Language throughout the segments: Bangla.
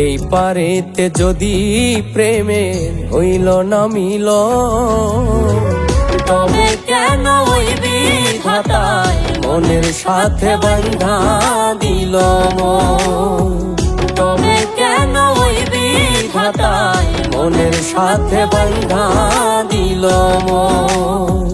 এই পারেতে যদি প্রেমের হইল না মিল, তবে কেন ওই বিধাতায় মনের সাথে বান্ধা দিল মন। তবে কেন ওই বিধাতায় মনের সাথে বান্ধা দিল মন।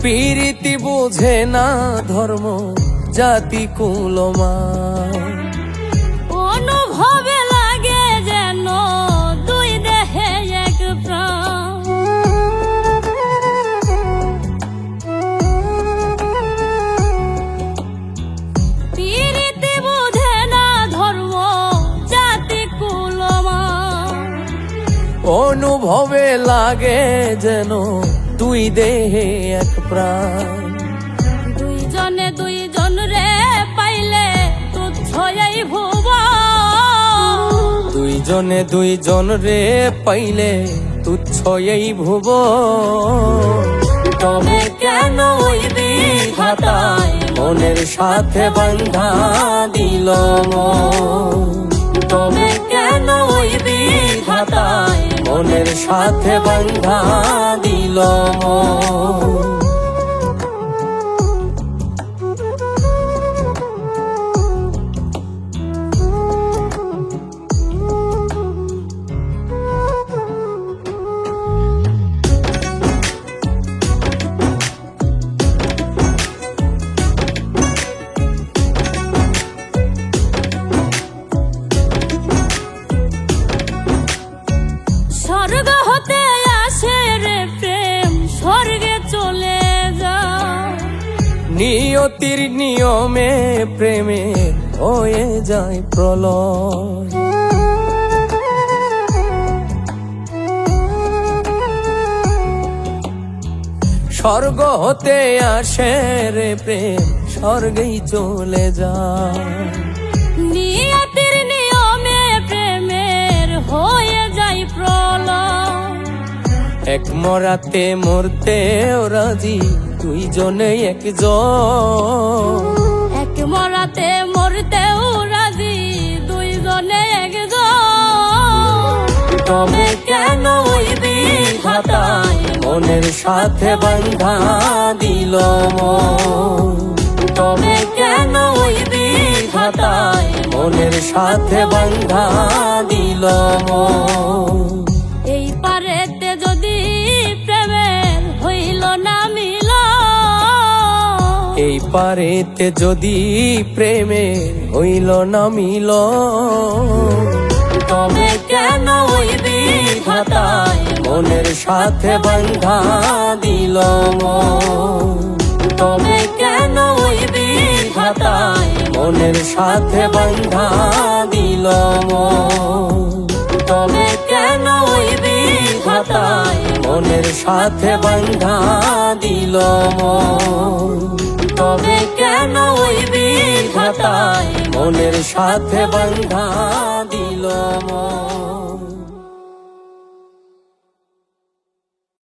প্রীতি বুঝে না ধর্ম জাতি কুলমান, অনুভবে লাগে যেন দুই দেহে এক প্রাণ। প্রীতি বুঝে না ধর্ম জাতি কুলমান, অনুভবে লাগে যেন দুই দেহে এক প্রাণ। দুইজনে দুইজন রে পাইলে তুচ্ছ এই ভুবন। দুইজনে দুইজন রে পাইলে তুচ্ছ এই ভুবন। তবে কেন ওই বিধাতায় মনের সাথে বান্ধা দিল মন। তবে কেন ওই বিধাতায় মনের সাথে বান্ধা দিল মন। স্বর্গ হতে আসে রে প্রেম, স্বর্গে চলে যায়। নিয়তির নিয়মে প্রেমে হয়ে যায় প্রলয়। স্বর্গ হতে আসে রে প্রেম, স্বর্গেই চলে যায়। নিয়তির নিয়মে প্রেমের হয়ে যায় প্রলয়। এক মরাতে মরতেও রাজি দুইজনে একজন। এক মরাতে মরতেও রাজি দুইজনে একজন। তবে কেন ওই বিধাতায় মনের সাথে বান্ধা দিল মন। তবে কেন ওই বিধাতায় মনের সাথে বান্ধা দিল মন। এই পারেতে যদি প্রেমের হইল না মিল, এই পারেতে যদি প্রেমের হইল না মিল, তবে কেন ওই বিধাতায় মনের সাথে বান্ধা দিল মন। তবে কেন ওই বিধাতায় মনের সাথে বান্ধা দিল মন। তবে কেন ওই বিধাতায় মনের সাথে বান্ধা দিল মন। তবে কেন ওই বিধাতায় মনের সাথে বান্ধা দিল মন।